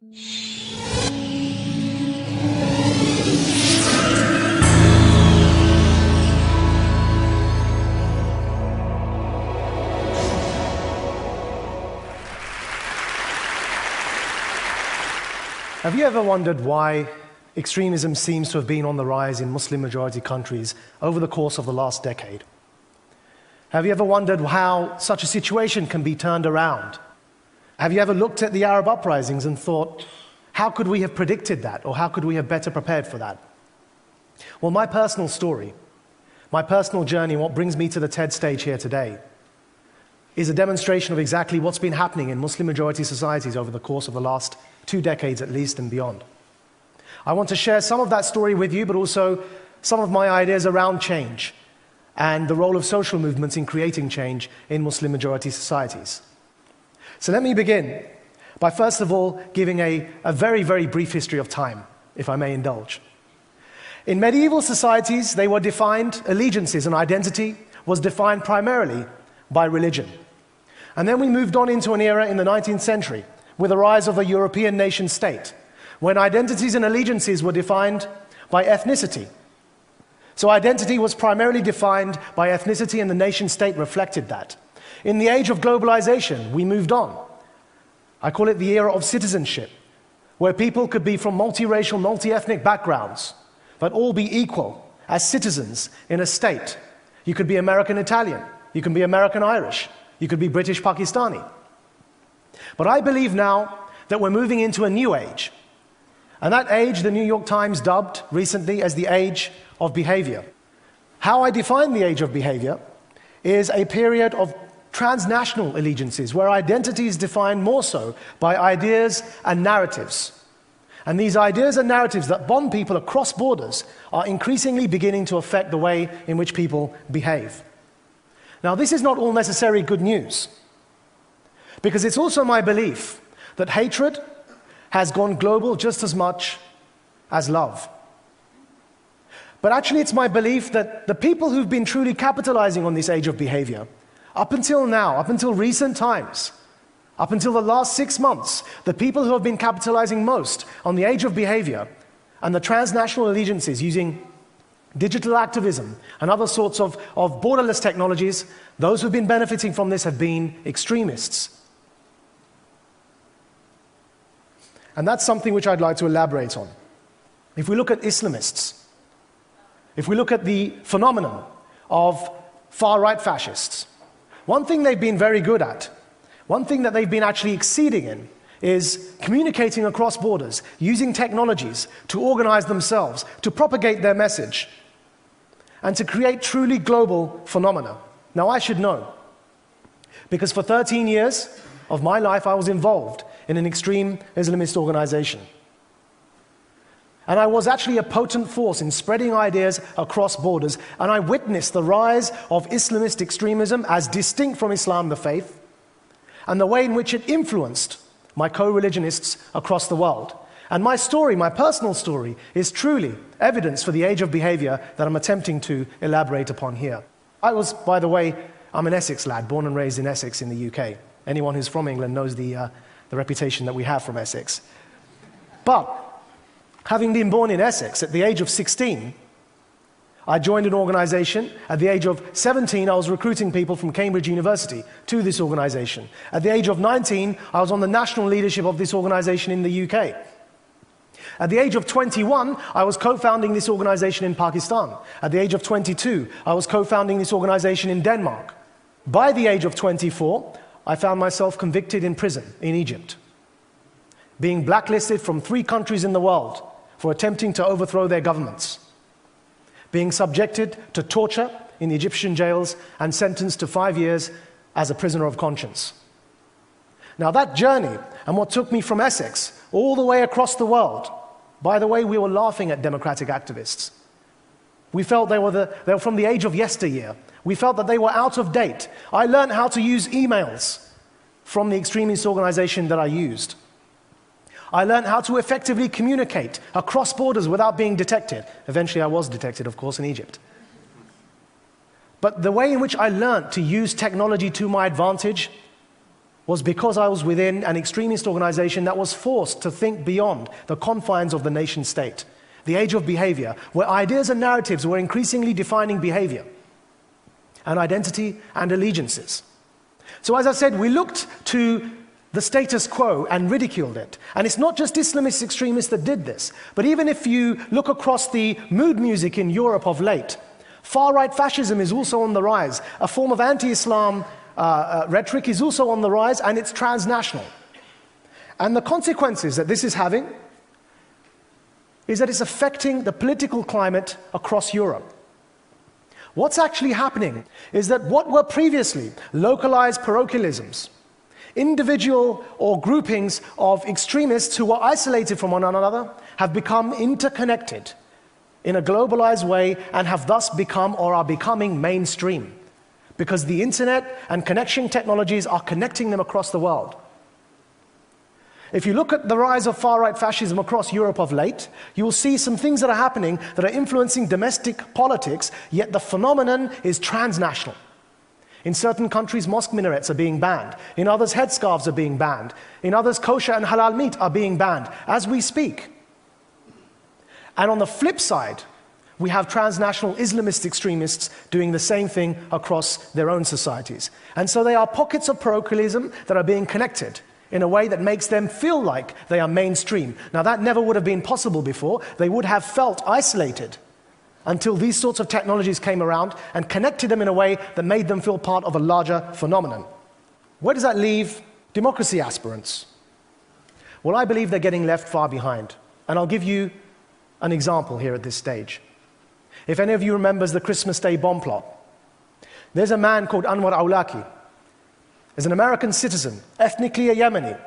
Have you ever wondered why extremism seems to have been on the rise in Muslim-majority countries over the course of the last decade? Have you ever wondered how such a situation can be turned around? Have you ever looked at the Arab uprisings and thought, how could we have predicted that, or how could we have better prepared for that? Well, my personal story, my personal journey, what brings me to the TED stage here today, is a demonstration of exactly what's been happening in Muslim-majority societies over the course of the last 2 decades at least and beyond. I want to share some of that story with you, but also some of my ideas around change and the role of social movements in creating change in Muslim-majority societies. So let me begin by first of all giving a very, very brief history of time, if I may indulge. In medieval societies, they were defined, allegiances and identity was defined primarily by religion. And then we moved on into an era in the 19th century with the rise of a European nation state, when identities and allegiances were defined by ethnicity. So identity was primarily defined by ethnicity, and the nation state reflected that. In the age of globalization, we moved on. I call it the era of citizenship, where people could be from multiracial, multi-ethnic backgrounds, but all be equal as citizens in a state. You could be American Italian, you can be American Irish, you could be British Pakistani. But I believe now that we're moving into a new age. And that age, the New York Times dubbed recently as the age of behavior. How I define the age of behavior is a period of transnational allegiances, where identity is defined more so by ideas and narratives. And these ideas and narratives that bond people across borders are increasingly beginning to affect the way in which people behave. Now, this is not all necessarily good news, because it's also my belief that hatred has gone global just as much as love. But actually, it's my belief that the people who've been truly capitalizing on this age of behavior, up until now, up until recent times, up until the last 6 months, the people who have been capitalizing most on the age of behavior and the transnational allegiances using digital activism and other sorts of borderless technologies, those who've been benefiting from this have been extremists. And that's something which I'd like to elaborate on. If we look at Islamists, if we look at the phenomenon of far-right fascists, one thing they've been very good at, one thing that they've been actually exceeding in, is communicating across borders, using technologies to organize themselves, to propagate their message, and to create truly global phenomena. Now, I should know, because for 13 years of my life I was involved in an extreme Islamist organization. And I was actually a potent force in spreading ideas across borders, and I witnessed the rise of Islamist extremism as distinct from Islam, the faith, and the way in which it influenced my co-religionists across the world. And my story, my personal story, is truly evidence for the age of behavior that I'm attempting to elaborate upon here. I was, by the way, I'm an Essex lad, born and raised in Essex in the UK. Anyone who's from England knows the reputation that we have from Essex. But having been born in Essex at the age of 16, I joined an organization. At the age of 17, I was recruiting people from Cambridge University to this organization. At the age of 19, I was on the national leadership of this organization in the UK. At the age of 21, I was co-founding this organization in Pakistan. At the age of 22, I was co-founding this organization in Denmark. By the age of 24, I found myself convicted in prison in Egypt, being blacklisted from 3 countries in the world for attempting to overthrow their governments, being subjected to torture in the Egyptian jails and sentenced to 5 years as a prisoner of conscience. Now that journey, and what took me from Essex all the way across the world, by the way, we were laughing at democratic activists. We felt they were from the age of yesteryear. We felt that they were out of date. I learned how to use emails from the extremist organization that I used. I learned how to effectively communicate across borders without being detected. Eventually I was detected, of course, in Egypt. But the way in which I learned to use technology to my advantage was because I was within an extremist organization that was forced to think beyond the confines of the nation state, the age of behavior, where ideas and narratives were increasingly defining behavior and identity and allegiances. So as I said, we looked to the status quo and ridiculed it. And it's not just Islamist extremists that did this, but even if you look across the mood music in Europe of late, far-right fascism is also on the rise. A form of anti-Islam rhetoric is also on the rise, and it's transnational. And the consequences that this is having is that it's affecting the political climate across Europe. What's actually happening is that what were previously localized parochialisms, individual or groupings of extremists who were isolated from one another, have become interconnected in a globalized way and have thus become or are becoming mainstream, because the internet and connection technologies are connecting them across the world. If you look at the rise of far-right fascism across Europe of late, you will see some things that are happening that are influencing domestic politics, yet the phenomenon is transnational. In certain countries, mosque minarets are being banned. In others, headscarves are being banned. In others, kosher and halal meat are being banned as we speak. And on the flip side, we have transnational Islamist extremists doing the same thing across their own societies. And so they are pockets of parochialism that are being connected in a way that makes them feel like they are mainstream. Now that never would have been possible before. They would have felt isolated until these sorts of technologies came around and connected them in a way that made them feel part of a larger phenomenon. Where does that leave democracy aspirants? Well, I believe they're getting left far behind. And I'll give you an example here at this stage. If any of you remembers the Christmas Day bomb plot, there's a man called Anwar Awlaki. He's an American citizen, ethnically a Yemeni,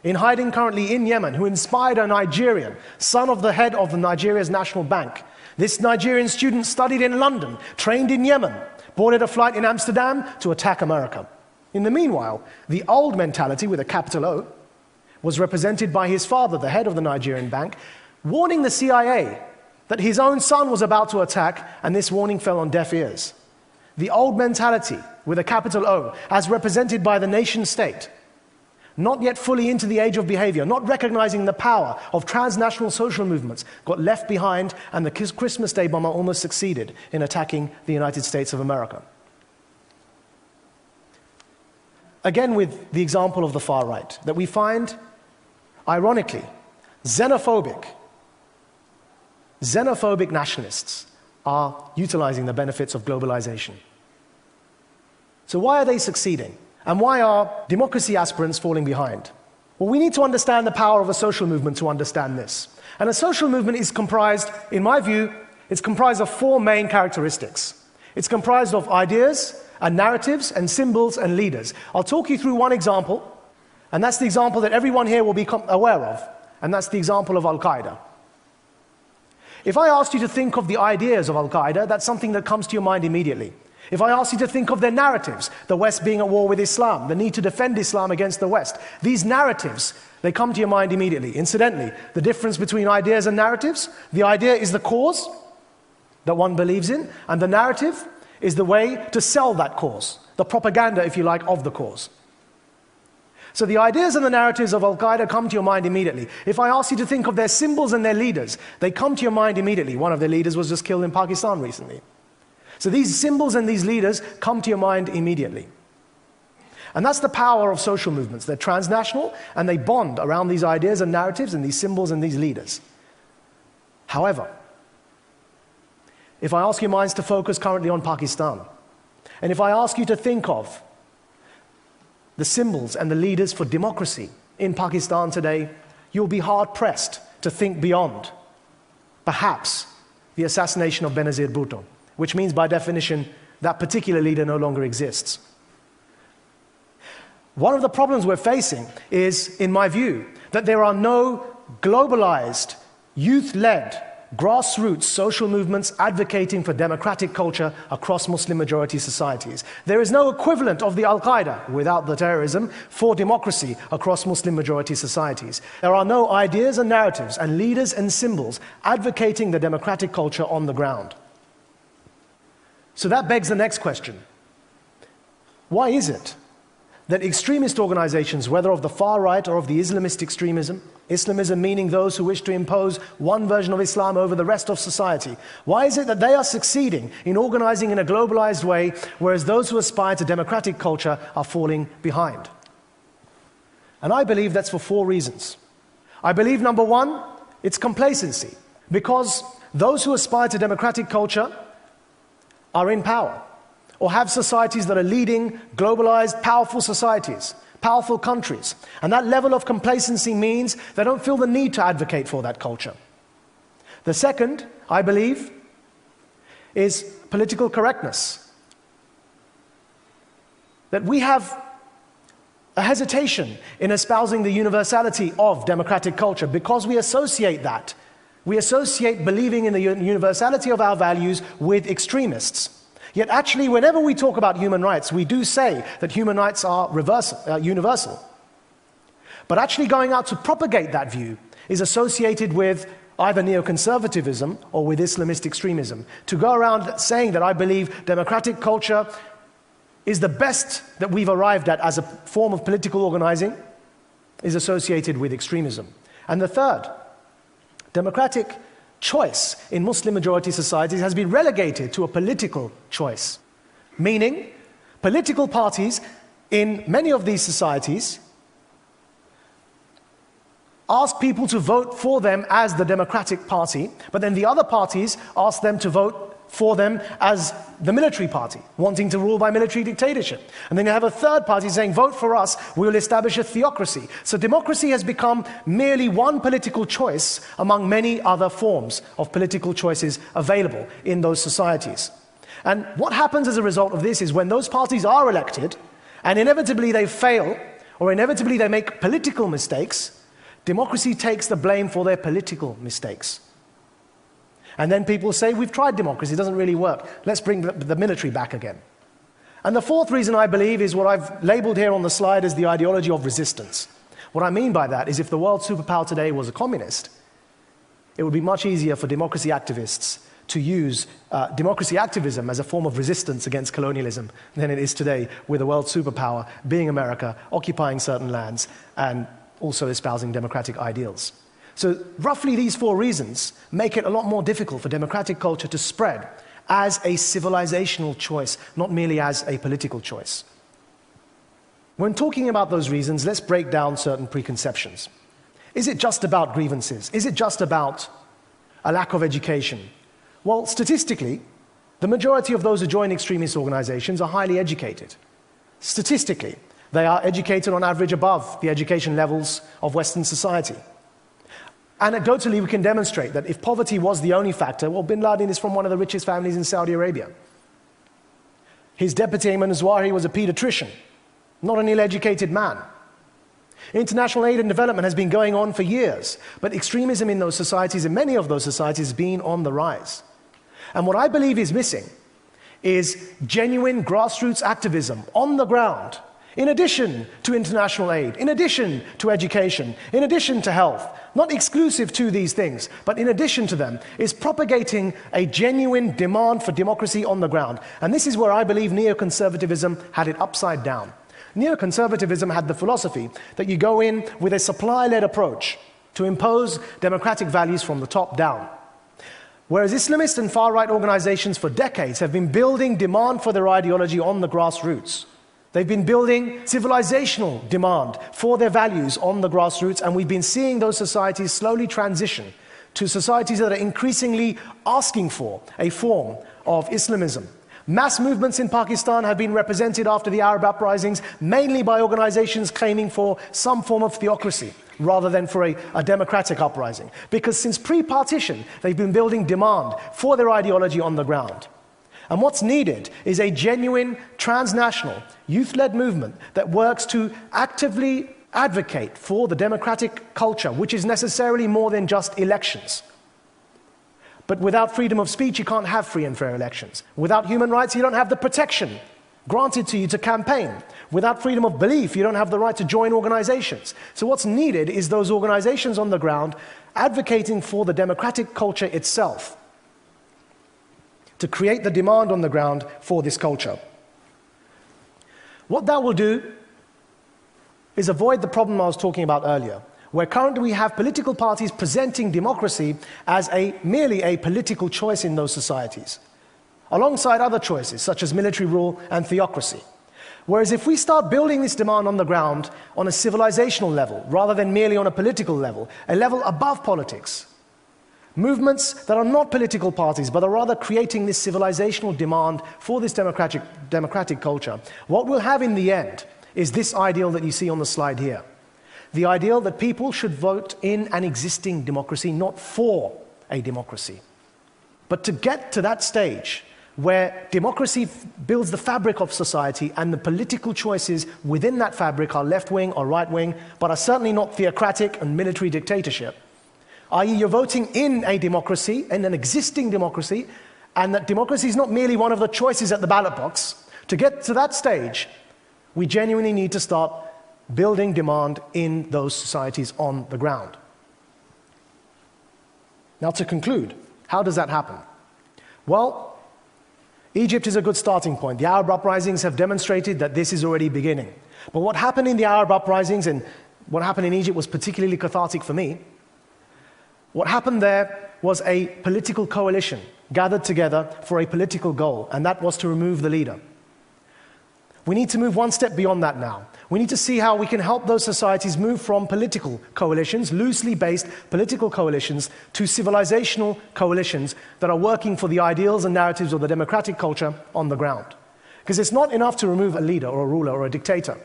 in hiding currently in Yemen, who inspired a Nigerian, son of the head of Nigeria's national bank. This Nigerian student studied in London, trained in Yemen, boarded a flight in Amsterdam to attack America. In the meanwhile, the old mentality, with a capital O, was represented by his father, the head of the Nigerian bank, warning the CIA that his own son was about to attack, and this warning fell on deaf ears. The old mentality, with a capital O, as represented by the nation state, not yet fully into the age of behavior, not recognizing the power of transnational social movements, got left behind, and the Christmas Day bomber almost succeeded in attacking the United States of America. Again, with the example of the far right, that we find, ironically, xenophobic nationalists are utilizing the benefits of globalization. So why are they succeeding? And why are democracy aspirants falling behind? Well, we need to understand the power of a social movement to understand this. And a social movement is comprised, in my view, it's comprised of four main characteristics. It's comprised of ideas and narratives and symbols and leaders. I'll talk you through one example, and that's the example that everyone here will be aware of, and that's the example of Al-Qaeda. If I asked you to think of the ideas of Al-Qaeda, that's something that comes to your mind immediately. If I ask you to think of their narratives, the West being at war with Islam, the need to defend Islam against the West, these narratives, they come to your mind immediately. Incidentally, the difference between ideas and narratives, the idea is the cause that one believes in, and the narrative is the way to sell that cause, the propaganda, if you like, of the cause. So the ideas and the narratives of Al-Qaeda come to your mind immediately. If I ask you to think of their symbols and their leaders, they come to your mind immediately. One of their leaders was just killed in Pakistan recently. So these symbols and these leaders come to your mind immediately. And that's the power of social movements. They're transnational and they bond around these ideas and narratives and these symbols and these leaders. However, if I ask your minds to focus currently on Pakistan, and if I ask you to think of the symbols and the leaders for democracy in Pakistan today, you'll be hard-pressed to think beyond, perhaps, the assassination of Benazir Bhutto, which means, by definition, that particular leader no longer exists. One of the problems we're facing is, in my view, that there are no globalized, youth-led, grassroots social movements advocating for democratic culture across Muslim-majority societies. There is no equivalent of the Al-Qaeda, without the terrorism, for democracy across Muslim-majority societies. There are no ideas and narratives and leaders and symbols advocating the democratic culture on the ground. So that begs the next question. Why is it that extremist organizations, whether of the far right or of the Islamist extremism, Islamism meaning those who wish to impose one version of Islam over the rest of society, why is it that they are succeeding in organizing in a globalized way, whereas those who aspire to democratic culture are falling behind? And I believe that's for 4 reasons. I believe, number 1, it's complacency, because those who aspire to democratic culture are in power, or have societies that are leading, globalized, powerful societies, powerful countries. And that level of complacency means they don't feel the need to advocate for that culture. The second, I believe, is political correctness. That we have a hesitation in espousing the universality of democratic culture because we associate that. We associate believing in the universality of our values with extremists. Yet actually, whenever we talk about human rights, we do say that human rights are universal. But actually going out to propagate that view is associated with either neoconservatism or with Islamist extremism. To go around saying that I believe democratic culture is the best that we've arrived at as a form of political organizing is associated with extremism. And the third, democratic choice in Muslim-majority societies has been relegated to a political choice, meaning political parties in many of these societies ask people to vote for them as the Democratic Party, but then the other parties ask them to vote for them as the military party, wanting to rule by military dictatorship. And then you have a third party saying, vote for us, we will establish a theocracy. So democracy has become merely one political choice among many other forms of political choices available in those societies. And what happens as a result of this is when those parties are elected, and inevitably they fail, or inevitably they make political mistakes, democracy takes the blame for their political mistakes. And then people say, we've tried democracy, it doesn't really work. Let's bring the military back again. And the fourth reason I believe is what I've labeled here on the slide as the ideology of resistance. What I mean by that is if the world superpower today was a communist, it would be much easier for democracy activists to use democracy activism as a form of resistance against colonialism than it is today with a world superpower being America, occupying certain lands, and also espousing democratic ideals. So roughly these 4 reasons make it a lot more difficult for democratic culture to spread as a civilizational choice, not merely as a political choice. When talking about those reasons, let's break down certain preconceptions. Is it just about grievances? Is it just about a lack of education? Well, statistically, the majority of those who join extremist organizations are highly educated. Statistically, they are educated on average above the education levels of Western society. Anecdotally, we can demonstrate that if poverty was the only factor, well, bin Laden is from one of the richest families in Saudi Arabia. His deputy, Ayman Zawahiri, was a pediatrician, not an ill-educated man. International aid and development has been going on for years, but extremism in those societies, in many of those societies, has been on the rise. And what I believe is missing is genuine grassroots activism on the ground, in addition to international aid, in addition to education, in addition to health, not exclusive to these things, but in addition to them, is propagating a genuine demand for democracy on the ground. And this is where I believe neoconservatism had it upside down. Neoconservatism had the philosophy that you go in with a supply-led approach to impose democratic values from the top down. Whereas Islamist and far-right organizations for decades have been building demand for their ideology on the grassroots. They've been building civilizational demand for their values on the grassroots, and we've been seeing those societies slowly transition to societies that are increasingly asking for a form of Islamism. Mass movements in Pakistan have been represented after the Arab uprisings, mainly by organizations claiming for some form of theocracy, rather than for a democratic uprising. Because since pre-partition, they've been building demand for their ideology on the ground. And what's needed is a genuine, transnational, youth-led movement that works to actively advocate for the democratic culture, which is necessarily more than just elections. But without freedom of speech, you can't have free and fair elections. Without human rights, you don't have the protection granted to you to campaign. Without freedom of belief, you don't have the right to join organizations. So what's needed is those organizations on the ground advocating for the democratic culture itself, to create the demand on the ground for this culture. What that will do is avoid the problem I was talking about earlier, where currently we have political parties presenting democracy as merely a political choice in those societies, alongside other choices such as military rule and theocracy. Whereas if we start building this demand on the ground on a civilizational level, rather than merely on a political level, a level above politics, movements that are not political parties, but are rather creating this civilizational demand for this democratic culture, what we'll have in the end is this ideal that you see on the slide here. The ideal that people should vote in an existing democracy, not for a democracy. But to get to that stage, where democracy builds the fabric of society and the political choices within that fabric are left-wing or right-wing, but are certainly not theocratic and military dictatorship, i.e. you're voting in a democracy, in an existing democracy, and that democracy is not merely one of the choices at the ballot box. To get to that stage, we genuinely need to start building demand in those societies on the ground. Now to conclude, how does that happen? Well, Egypt is a good starting point. The Arab uprisings have demonstrated that this is already beginning. But what happened in the Arab uprisings and what happened in Egypt was particularly cathartic for me. What happened there was a political coalition gathered together for a political goal, and that was to remove the leader. We need to move one step beyond that now. We need to see how we can help those societies move from political coalitions, loosely based political coalitions, to civilizational coalitions that are working for the ideals and narratives of the democratic culture on the ground. Because it's not enough to remove a leader or a ruler or a dictator.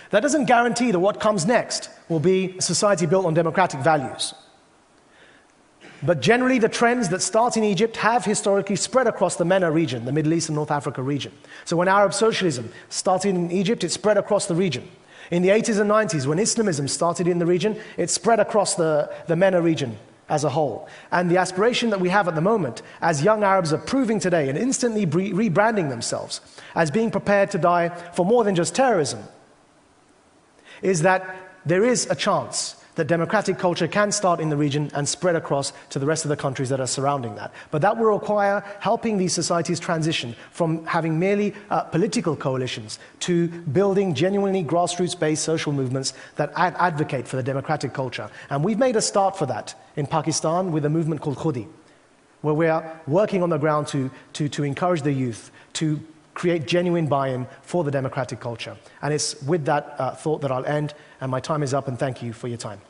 That doesn't guarantee that what comes next will be a society built on democratic values. But generally, the trends that start in Egypt have historically spread across the MENA region, the Middle East and North Africa region. So when Arab socialism started in Egypt, it spread across the region. In the 80s and 90s, when Islamism started in the region, it spread across the MENA region as a whole. And the aspiration that we have at the moment, as young Arabs are proving today and instantly rebranding themselves as being prepared to die for more than just terrorism, is that there is a chance that democratic culture can start in the region and spread across to the rest of the countries that are surrounding that. But that will require helping these societies transition from having merely political coalitions to building genuinely grassroots-based social movements that advocate for the democratic culture. And we've made a start for that in Pakistan with a movement called Khudi, where we are working on the ground to encourage the youth to create genuine buy-in for the democratic culture. And it's with that thought that I'll end, and my time is up, and thank you for your time.